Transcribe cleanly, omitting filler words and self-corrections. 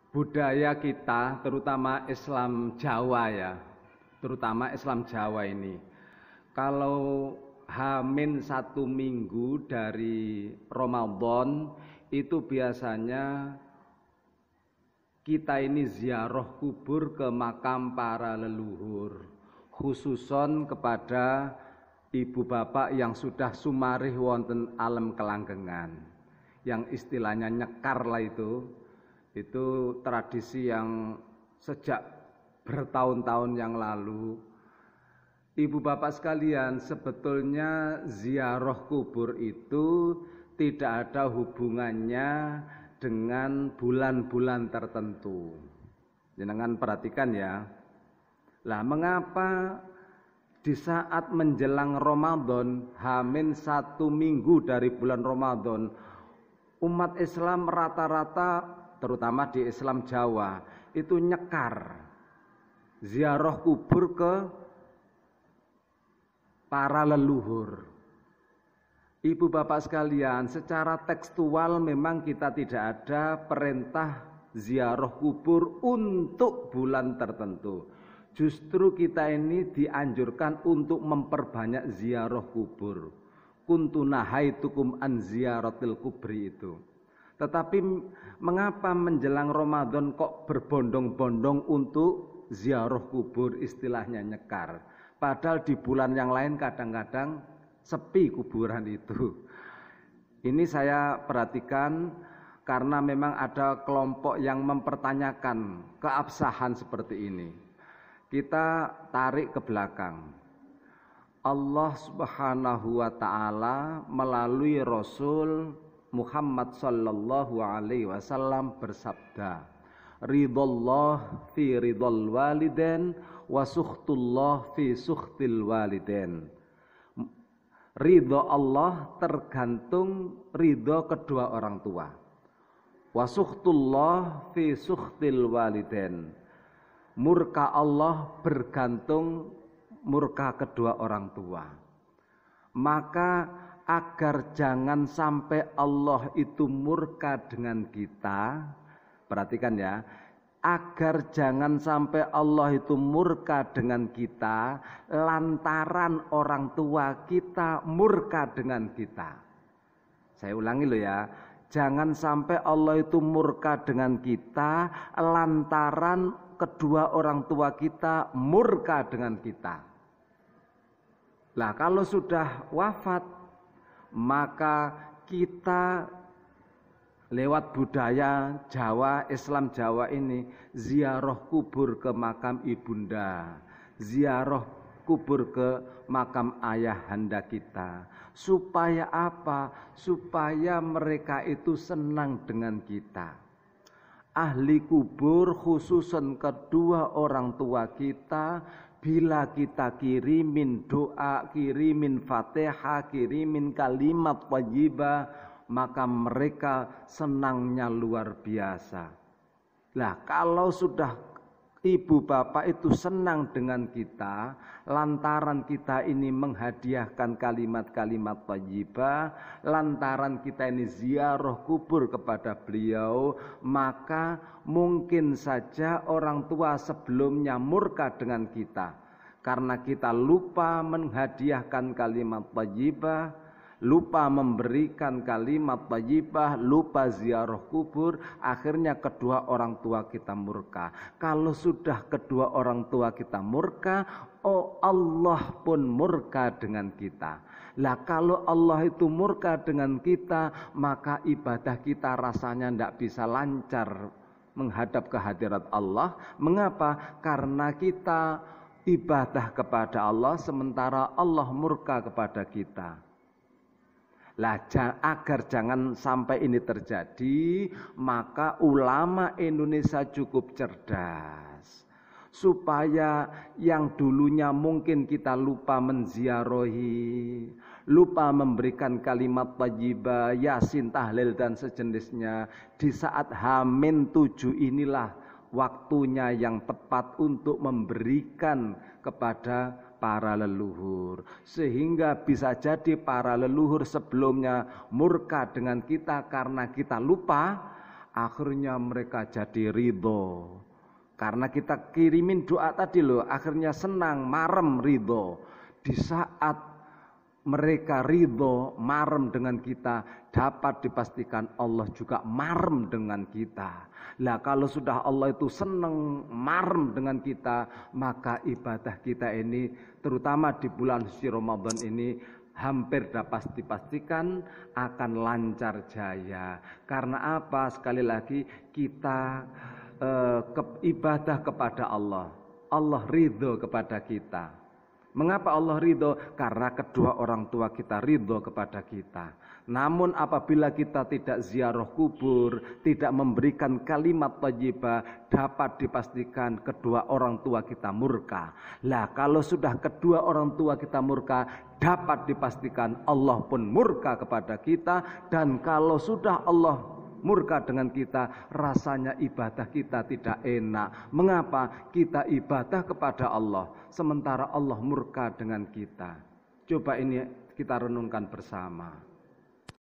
budaya kita, terutama Islam Jawa ya, terutama Islam Jawa ini. Kalau Hamin 1 minggu dari Ramadan itu biasanya kita ini ziarah kubur ke makam para leluhur, khususon kepada ibu bapak yang sudah sumarih wonten alam kelanggengan, yang istilahnya nyekar lah itu tradisi yang sejak bertahun-tahun yang lalu. Ibu bapak sekalian, sebetulnya ziarah kubur itu tidak ada hubungannya dengan bulan-bulan tertentu. Jangan perhatikan ya. Lah mengapa di saat menjelang Ramadan, Hamin 1 minggu dari bulan Ramadan, umat Islam rata-rata, terutama di Islam Jawa, itu nyekar ziarah kubur ke para leluhur. Ibu bapak sekalian, secara tekstual memang kita tidak ada perintah ziarah kubur untuk bulan tertentu. Justru kita ini dianjurkan untuk memperbanyak ziarah kubur. Kuntu nahaitukum an ziyaratil kubri itu. Tetapi mengapa menjelang Ramadan kok berbondong-bondong untuk ziarah kubur, istilahnya nyekar? Padahal di bulan yang lain kadang-kadang sepi kuburan itu. Ini saya perhatikan karena memang ada kelompok yang mempertanyakan keabsahan seperti ini. Kita tarik ke belakang. Allah Subhanahu wa taala melalui Rasul Muhammad sallallahu alaihi wasallam bersabda, "Ridallah fi ridal walidain wa sukhtullah fi sukhtil walidain." Ridho Allah tergantung ridho kedua orang tua. Wa sukhtullah fi sukhtil walidain. Murka Allah bergantung murka kedua orang tua. Maka agar jangan sampai Allah itu murka dengan kita, perhatikan ya, agar jangan sampai Allah itu murka dengan kita lantaran orang tua kita murka dengan kita. Saya ulangi loh ya, jangan sampai Allah itu murka dengan kita lantaran kedua orang tua kita murka dengan kita. Lah kalau sudah wafat, maka kita lewat budaya Jawa, Islam Jawa ini, ziarah kubur ke makam ibunda, ziarah kubur ke makam ayahanda kita. Supaya apa? Supaya mereka itu senang dengan kita. Ahli kubur, khususan kedua orang tua kita, bila kita kirimin doa, kirimin fatihah, kirimin kalimat thayyibah, maka mereka senangnya luar biasa. Lah kalau sudah ibu bapak itu senang dengan kita, lantaran kita ini menghadiahkan kalimat-kalimat thayyibah, lantaran kita ini ziarah kubur kepada beliau, maka mungkin saja orang tua sebelumnya murka dengan kita. Karena kita lupa menghadiahkan kalimat thayyibah, lupa memberikan kalimat thayyibah, lupa ziarah kubur, akhirnya kedua orang tua kita murka. Kalau sudah kedua orang tua kita murka, oh Allah pun murka dengan kita. Lah kalau Allah itu murka dengan kita, maka ibadah kita rasanya tidak bisa lancar menghadap kehadirat Allah. Mengapa? Karena kita ibadah kepada Allah sementara Allah murka kepada kita. Lah agar jangan sampai ini terjadi, maka ulama Indonesia cukup cerdas. Supaya yang dulunya mungkin kita lupa menziarahi, lupa memberikan kalimat thayyibah, yasin, tahlil dan sejenisnya, di saat Hamin 7 inilah waktunya yang tepat untuk memberikan kepada para leluhur. Sehingga bisa jadi para leluhur sebelumnya murka dengan kita karena kita lupa, akhirnya mereka jadi ridho. Karena kita kirimin doa tadi loh, akhirnya senang, marem, ridho. Di saat mereka ridho, marem dengan kita, dapat dipastikan Allah juga marem dengan kita. Lah kalau sudah Allah itu senang, marem dengan kita, maka ibadah kita ini, terutama di bulan suci Ramadan ini, hampir dapat dipastikan akan lancar jaya. Karena apa? Sekali lagi kita ibadah kepada Allah. Allah ridho kepada kita. Mengapa Allah ridho? Karena kedua orang tua kita ridho kepada kita. Namun apabila kita tidak ziarah kubur, tidak memberikan kalimat thayyibah, dapat dipastikan kedua orang tua kita murka. Lah kalau sudah kedua orang tua kita murka, dapat dipastikan Allah pun murka kepada kita. Dan kalau sudah Allah murka dengan kita, rasanya ibadah kita tidak enak. Mengapa? Kita ibadah kepada Allah, sementara Allah murka dengan kita. Coba ini kita renungkan bersama.